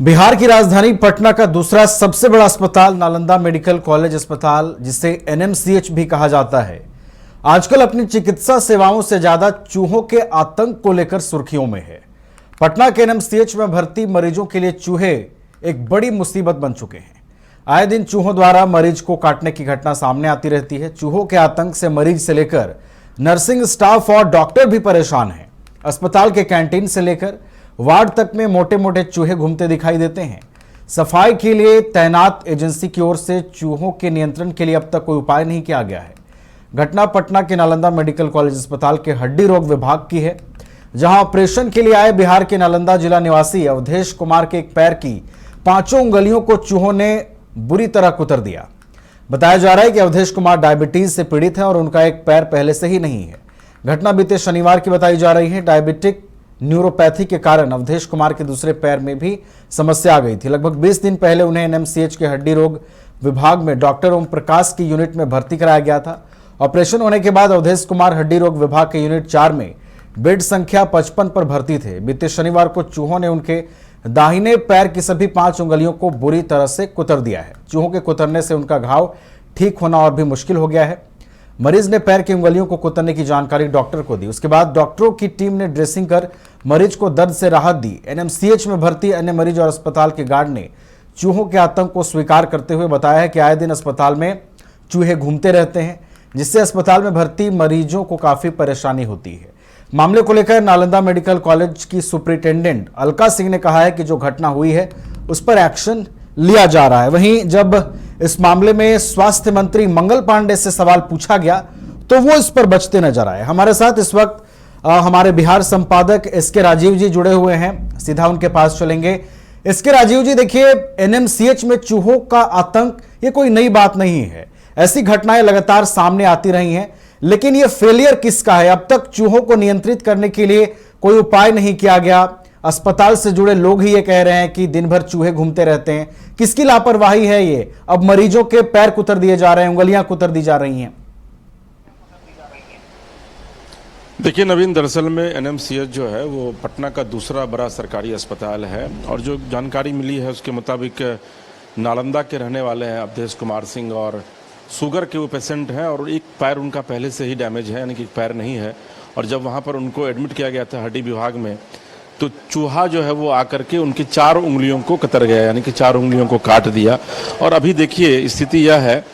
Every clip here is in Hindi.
बिहार की राजधानी पटना का दूसरा सबसे बड़ा अस्पताल नालंदा मेडिकल कॉलेज अस्पताल, जिसे एनएमसीएच भी कहा जाता है, आजकल अपनी चिकित्सा सेवाओं से ज्यादा चूहों के आतंक को लेकर सुर्खियों में है। पटना के एनएमसीएच में भर्ती मरीजों के लिए चूहे एक बड़ी मुसीबत बन चुके हैं। आए दिन चूहों द्वारा मरीज को काटने की घटना सामने आती रहती है। चूहों के आतंक से मरीज से लेकर नर्सिंग स्टाफ और डॉक्टर भी परेशान हैं। अस्पताल के कैंटीन से लेकर वार्ड तक में मोटे मोटे चूहे घूमते दिखाई देते हैं। सफाई के लिए तैनात एजेंसी की ओर से चूहों के नियंत्रण के लिए अब तक कोई उपाय नहीं किया गया है। घटना पटना के नालंदा मेडिकल कॉलेज अस्पताल के हड्डी रोग विभाग की है, जहां ऑपरेशन के लिए आए बिहार के नालंदा जिला निवासी अवधेश कुमार के एक पैर की 5 उंगलियों को चूहों ने बुरी तरह कुतर दिया। बताया जा रहा है कि अवधेश कुमार डायबिटीज से पीड़ित है और उनका एक पैर पहले से ही नहीं है। घटना बीते शनिवार की बताई जा रही है। डायबिटिक न्यूरोपैथी के कारण अवधेश कुमार के दूसरे पैर में भी समस्या आ गई थी। लगभग 20 दिन पहले उन्हें एनएमसीएच के हड्डी रोग विभाग में डॉक्टर ओम प्रकाश की यूनिट में भर्ती कराया गया था। ऑपरेशन होने के बाद अवधेश कुमार हड्डी रोग विभाग के यूनिट 4 में बेड संख्या 55 पर भर्ती थे। बीते शनिवार को चूहों ने उनके दाहिने पैर की सभी 5 उंगलियों को बुरी तरह से कुतर दिया है। चूहों के कुतरने से उनका घाव ठीक होना और भी मुश्किल हो गया है। मरीज ने पैर की उंगलियों को कुतरने की जानकारी डॉक्टर को दी। उसके बाद डॉक्टरों की टीम ने ड्रेसिंग कर मरीज को दर्द से राहत दी। एनएमसीएच में भर्ती अन्य मरीज और अस्पताल के गार्ड ने चूहों के आतंक को स्वीकार करते हुए बताया है कि आए दिन अस्पताल में चूहे घूमते रहते हैं, जिससे अस्पताल में भर्ती मरीजों को काफी परेशानी होती है। मामले को लेकर नालंदा मेडिकल कॉलेज की सुपरिटेंडेंट अलका सिंह ने कहा है कि जो घटना हुई है उस पर एक्शन लिया जा रहा है। वहीं जब इस मामले में स्वास्थ्य मंत्री मंगल पांडे से सवाल पूछा गया तो वो इस पर बचते नजर आए। हमारे साथ इस वक्त हमारे बिहार संपादक एसके राजीव जी जुड़े हुए हैं, सीधा उनके पास चलेंगे। एसके राजीव जी, देखिए, एनएमसीएच में चूहों का आतंक ये कोई नई बात नहीं है। ऐसी घटनाएं लगातार सामने आती रही हैं, लेकिन ये फेलियर किसका है? अब तक चूहों को नियंत्रित करने के लिए कोई उपाय नहीं किया गया। अस्पताल से जुड़े लोग ही ये कह रहे हैं कि दिन भर चूहे घूमते रहते हैं। किसकी लापरवाही है ये? अब मरीजों के पैर कुतर दिए जा रहे हैं, उंगलियां कुतर दी जा रही हैं। देखिए नवीन, दरअसल में एनएमसीएच जो है वो पटना का दूसरा बड़ा सरकारी अस्पताल है और जो जानकारी मिली है उसके मुताबिक नालंदा के रहने वाले हैं अवधेश कुमार सिंह और शुगर के वो पेशेंट हैं और एक पैर उनका पहले से ही डैमेज है, यानी कि पैर नहीं है। और जब वहाँ पर उनको एडमिट किया गया था हड्डी विभाग में, तो चूहा जो है वो आकर के उनकी 4 उंगलियों को कतर गया, यानी कि 4 उंगलियों को काट दिया। और अभी देखिए स्थिति यह है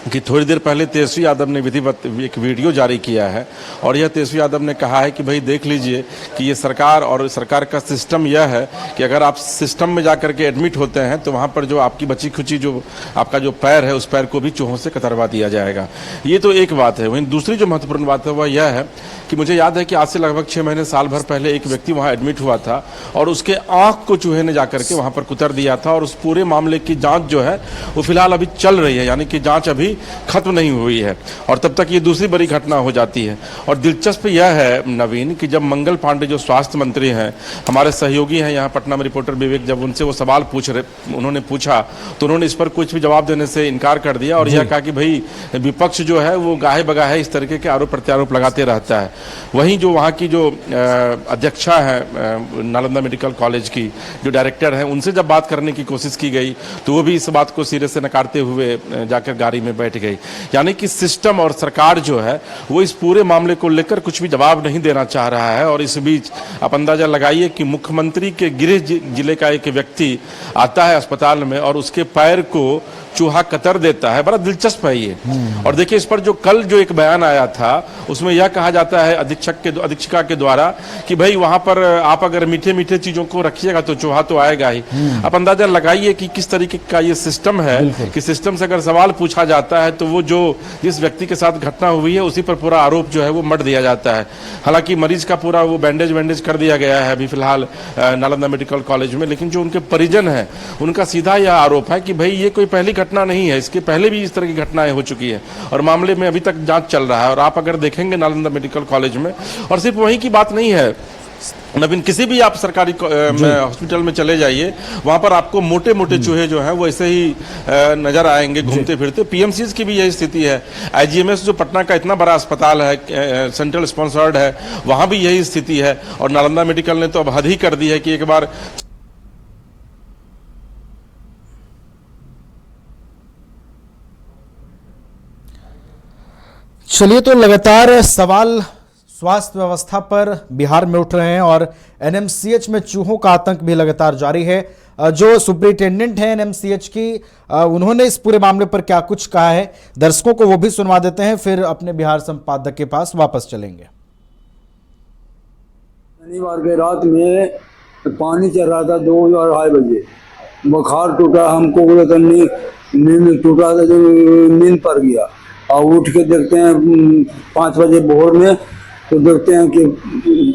कि थोड़ी देर पहले तेजस्वी यादव ने विधिवत एक वीडियो जारी किया है और यह तेजस्वी यादव ने कहा है कि भाई देख लीजिए कि ये सरकार और सरकार का सिस्टम यह है कि अगर आप सिस्टम में जाकर के एडमिट होते हैं तो वहाँ पर जो आपकी बची खुची जो आपका जो पैर है उस पैर को भी चूहों से कतरवा दिया जाएगा। ये तो एक बात है। वहीं दूसरी जो महत्वपूर्ण बात है वह यह है कि मुझे याद है कि आज से लगभग 6 महीने साल भर पहले एक व्यक्ति वहाँ एडमिट हुआ था और उसके आँख को चूहे ने जाकर के वहाँ पर कुतर दिया था और उस पूरे मामले की जाँच जो है वो फिलहाल अभी चल रही है, यानी कि जाँच अभी खत्म नहीं हुई है और तब तक ये दूसरी बड़ी घटना हो जाती है। और दिलचस्प यह है नवीन कि जब मंगल पांडे जो स्वास्थ्य मंत्री हैं, हमारे सहयोगी हैं यहाँ पटना में रिपोर्टर विवेक, जब उनसे वो सवाल उन्होंने पूछा तो उन्होंने इस पर कुछ भी जवाब देने से इनकार कर दिया और यह कहा कि भाई विपक्ष जो है वो गाहे बगाहे इस तरीके के आरोप प्रत्यारोप लगाते रहता है। वहीं जो वहाँ की जो अध्यक्षा है नालंदा मेडिकल कॉलेज की जो डायरेक्टर हैं, उनसे जब बात करने की कोशिश की गई तो वो भी इस बात को सिरे से नकारते हुए जाकर गाड़ी में बैठ गई। यानी कि सिस्टम और सरकार जो है वो इस पूरे मामले को लेकर कुछ भी जवाब नहीं देना चाह रहा है। और इस बीच आप अंदाजा लगाइए कि मुख्यमंत्री के गृह जिले का एक व्यक्ति आता है अस्पताल में और उसके पैर को चूहा कतर देता है। बड़ा दिलचस्प है ये। और देखिए इस पर जो कल जो एक बयान आया था उसमें यह कहा जाता है अधीक्षिका के द्वारा कि भाई वहां पर आप अगर मीठे मीठे चीजों को रखिएगा तो चूहा तो आएगा ही। आप अंदाजा लगाइए कि किस तरीके का ये सिस्टम है कि सिस्टम से अगर सवाल पूछा जाता है तो वो जो जिस व्यक्ति के साथ घटना हुई है उसी पर पूरा आरोप जो है वो मढ़ दिया जाता है। हालांकि मरीज का पूरा वो बैंडेज कर दिया गया है अभी फिलहाल नालंदा मेडिकल कॉलेज में, लेकिन जो उनके परिजन है उनका सीधा यह आरोप है कि भाई ये कोई पहली घटना नहीं है, इसके पहले भी इस तरह की घटनाएं हो चुकी है और मामले में अभी तक जांच चल रहा है। और आप अगर देखेंगे नालंदा मेडिकल कॉलेज में, और सिर्फ वहीं की बात नहीं है नवीन, किसी भी आप सरकारी हॉस्पिटल में चले जाइए, वहां पर आपको मोटे मोटे चूहे जो हैं वो ऐसे ही नजर आएंगे घूमते फिरते। पीएमसीएच की भी यही स्थिति है। आईजीएमएस जो पटना का इतना बड़ा अस्पताल है, सेंट्रल स्पॉन्सर्ड है, वहां भी यही स्थिति है। और नालंदा मेडिकल ने तो अब हद ही कर दी है कि एक बार चलिए, तो लगातार सवाल स्वास्थ्य व्यवस्था पर बिहार में उठ रहे हैं और एनएमसीएच में चूहों का आतंक भी लगातार जारी है। जो सुपरिटेंडेंट है एनएमसीएच की, उन्होंने इस पूरे मामले पर क्या कुछ कहा है, दर्शकों को वो भी सुनवा देते हैं, फिर अपने बिहार संपादक के पास वापस चलेंगे। शनिवार के रात में पानी चल रहा था 2 और 2:30 बजे, बुखार टूटा, हमको नींद टूटा, नींद पर गया और उठ के देखते हैं 5 बजे भोर में, तो देखते हैं कि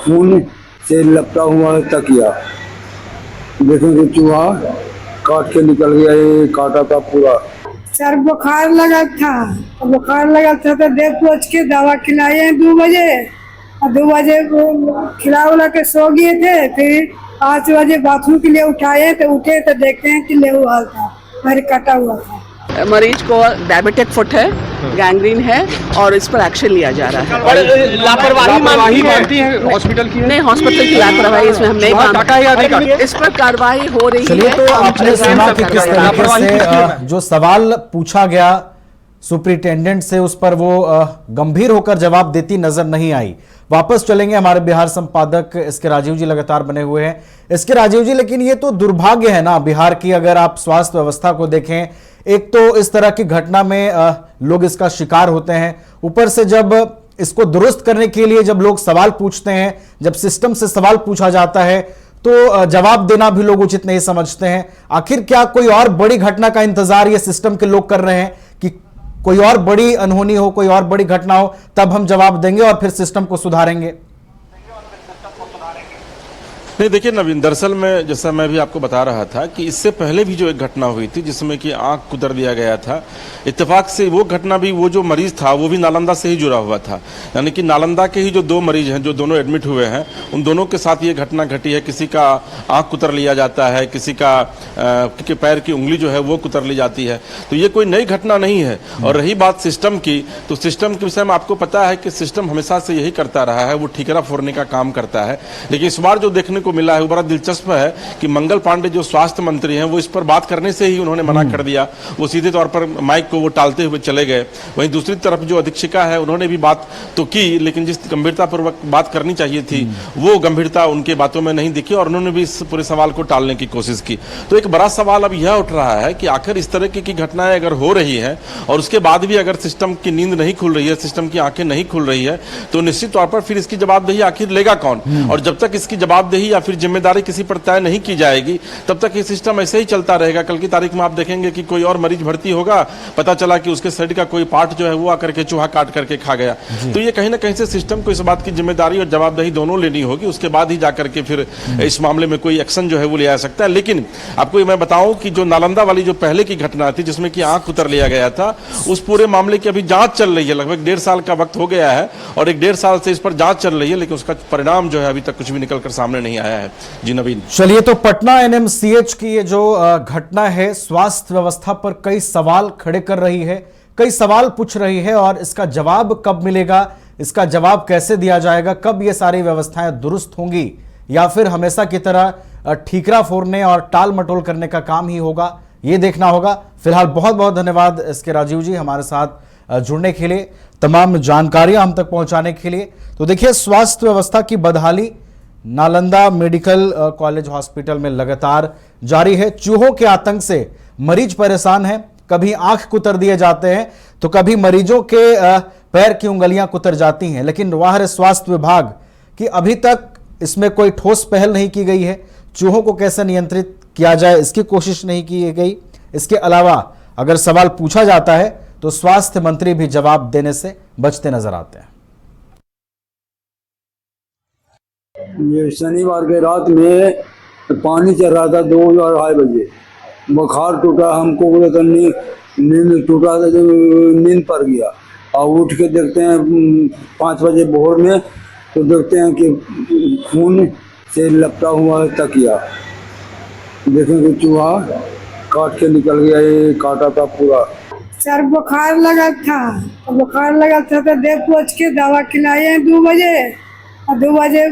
खून से लपटा हुआ है तकिया, देखेंगे चूहा काट के निकल गया, ये काटा था पूरा। सर बुखार लगा था तो देख पहुँच के दवा खिलाए 2 बजे, और 2 बजे खिला उला के सो गए थे। फिर 5 बजे बाथरूम के लिए उठाए तो उठे तो देखते हैं कि लेहू हाल था, मेरे कटा हुआ था। मरीज को डायबिटिक फुट है, गैंग्रीन है और इस पर एक्शन लिया जा रहा है। लापरवाही मानती है हॉस्पिटल की? नहीं, हॉस्पिटल की लापरवाही इसमें हम नहीं मानते, इस पर कार्रवाई हो रही है। चलिए, तो आपने सुना कि किस तरीके से जो सवाल पूछा गया सुपरिटेंडेंट से, उस पर वो गंभीर होकर जवाब देती नजर नहीं आई। वापस चलेंगे, हमारे बिहार संपादक इसके राजीव जी लगातार बने हुए हैं। इसके राजीव जी, लेकिन ये तो दुर्भाग्य है ना बिहार की, अगर आप स्वास्थ्य व्यवस्था को देखें, एक तो इस तरह की घटना में लोग इसका शिकार होते हैं, ऊपर से जब इसको दुरुस्त करने के लिए जब लोग सवाल पूछते हैं, जब सिस्टम से सवाल पूछा जाता है, तो जवाब देना भी लोग उचित नहीं समझते हैं। आखिर क्या कोई और बड़ी घटना का इंतजार ये सिस्टम के लोग कर रहे हैं कि कोई और बड़ी अनहोनी हो, कोई और बड़ी घटना हो, तब हम जवाब देंगे और फिर सिस्टम को सुधारेंगे? नहीं, देखिए नवीन, दरअसल में जैसा मैं भी आपको बता रहा था कि इससे पहले भी जो एक घटना हुई थी जिसमें कि आंख कुतर दिया गया था, इत्तेफाक से वो घटना भी, वो जो मरीज था वो भी नालंदा से ही जुड़ा हुआ था। यानी कि नालंदा के ही जो 2 मरीज हैं, जो दोनों एडमिट हुए हैं, उन दोनों के साथ ये घटना घटी है। किसी का आंख कुतर लिया जाता है, किसी का पैर की उंगली जो है वो कुतर ली जाती है। तो ये कोई नई घटना नहीं है। और रही बात सिस्टम की, तो सिस्टम के विषय में आपको पता है कि सिस्टम हमेशा से यही करता रहा है, वो ठीकरा फोड़ने का काम करता है। लेकिन इस बार जो देखने को मिला है वो बड़ा दिलचस्प है कि मंगल पांडे जो स्वास्थ्य मंत्री हैं, वो इस पर बात करने से ही उन्होंने मना कर दिया। वो सीधे तौर पर माइक को वो टालते हुए चले गए। वहीं दूसरी तरफ जो अधीक्षिका है, उन्होंने भी बात तो की, लेकिन जिस गंभीरतापूर्वक बात करनी चाहिए थी वो गंभीरता उनके बातों में नहीं दिखी और उन्होंने भी इस पूरे सवाल को टालने की कोशिश की। तो एक बड़ा सवाल अब यह उठ रहा है कि आखिर इस तरह की घटनाएं अगर हो रही हैं और उसके बाद भी अगर सिस्टम की नींद नहीं खुल रही है, सिस्टम की आंखें नहीं खुल रही है, तो निश्चित तौर पर फिर इसकी जवाबदेही आखिर लेगा कौन? और जब तक इसकी जवाबदेही या फिर जिम्मेदारी किसी पर तय नहीं की जाएगी, तब तक ये सिस्टम ऐसे ही चलता रहेगा। कल की तारीख में आप देखेंगे कि कोई और मरीज भर्ती होगा, पता चला कि उसके शरीर का कोई पार्ट जो है वो आकर के चूहा काट करके खा गया। तो ये कहीं ना कहीं से सिस्टम को इस बात की जिम्मेदारी और जवाबदेही दोनों लेनी होगी, उसके बाद ही जाकर के फिर इस मामले में कोई एक्शन जो है वो लिया जा सकता है। लेकिन आपको मैं बताऊं कि जो नालंदा वाली जो पहले की घटना थी जिसमें कि आंख उतर लिया गया था, उस पूरे मामले की अभी जांच चल रही है। लगभग 1.5 साल का वक्त हो गया है और 1.5 साल से इस पर जांच चल रही है, लेकिन उसका परिणाम जो है अभी तक कुछ भी निकलकर सामने नहीं आया है। जी नवीन। चलिए, तो पटना एनएमसीएच की ये जो घटना है, स्वास्थ्य व्यवस्था पर कई सवाल खड़े कर रही है, कई सवाल पूछ रही है, और इसका जवाब कब मिलेगा, इसका जवाब कैसे दिया जाएगा, कब ये सारी व्यवस्थाएं दुरुस्त होंगी, या फिर हमेशा की तरह ठीकरा फोड़ने और टाल मटोल करने का काम ही होगा, ये देखना होगा। फिलहाल बहुत बहुत धन्यवाद इसके राजीव जी, हमारे साथ जुड़ने के लिए, तमाम जानकारियां हम तक पहुंचाने के लिए। तो देखिए, स्वास्थ्य व्यवस्था की बदहाली नालंदा मेडिकल कॉलेज हॉस्पिटल में लगातार जारी है। चूहों के आतंक से मरीज परेशान हैं, कभी आंख कुतर दिए जाते हैं तो कभी मरीजों के पैर की उंगलियां कुतर जाती हैं, लेकिन वाह स्वास्थ्य विभाग की अभी तक इसमें कोई ठोस पहल नहीं की गई है। चूहों को कैसे नियंत्रित किया जाए इसकी कोशिश नहीं की गई। इसके अलावा अगर सवाल पूछा जाता है तो स्वास्थ्य मंत्री भी जवाब देने से बचते नजर आते हैं। ये शनिवार के रात में पानी चल रहा था 2 और 2:30 बजे, बुखार टूटा, हमको नींद टूटा, नींद पर गया और उठ के देखते हैं 5 बजे भोर में, तो देखते हैं कि खून से लपटा हुआ है तकिया, देखेंगे चूहा काट के निकल गया, ये काटा था पूरा। सर बुखार लगा था तो देख पहुँच के दवा खिलाए 2 बजे, और 2 बजे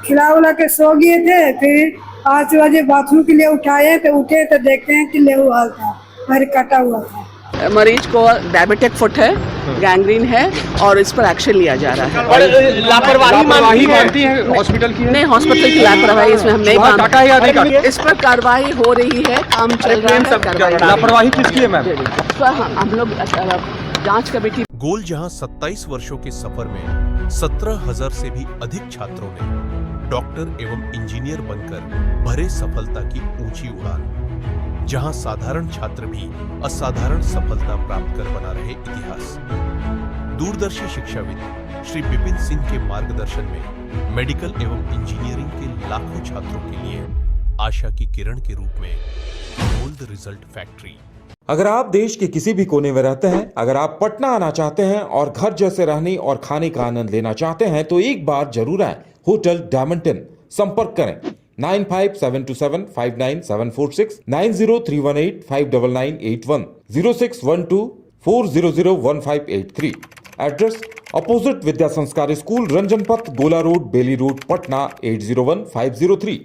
खिला उला के सो गए थे। फिर 5 बजे बाथरूम के लिए उठाए तो उठे तो देखते हैं कि लेहू हाल था, मेरे कटा हुआ था। मरीज को डायबिटिक फुट है, गैंग्रीन है और इस पर एक्शन लिया जा रहा है। लापरवाही मानती है हॉस्पिटल की? नहीं, हॉस्पिटल की लापरवाही इसमें हम नहीं वहाँ मानते। डाटा है या नहीं डाटा? इस पर कार्रवाई हो रही है, काम चल रहा है, कार्रवाई। लापरवाही किसकी है मैम? इस पर हम लोग जांच कमेटी। गोल जहां 27 वर्षों के सफर में 17,000 से भी अधिक छात्रों ने डॉक्टर एवं इंजीनियर बनकर भरे सफलता की ऊंची उड़ान, जहां साधारण छात्र भी असाधारण सफलता प्राप्त कर बना रहे इतिहास। दूरदर्शी शिक्षाविद श्री विपिन सिंह के मार्गदर्शन में मेडिकल एवं इंजीनियरिंग के लाखों छात्रों के लिए आशा की किरण के रूप में गोल्ड रिजल्ट फैक्ट्री। अगर आप देश के किसी भी कोने में रहते हैं, अगर आप पटना आना चाहते हैं और घर जैसे रहने और खाने का आनंद लेना चाहते हैं तो एक बार जरूर आए होटल डायमंटन। संपर्क करें 9572759746, 9031859981, 0612400158 एड्रेस अपोजिट विद्या संस्कार स्कूल, रंजन पथ, गोला रोड, बेली रोड, पटना 801503।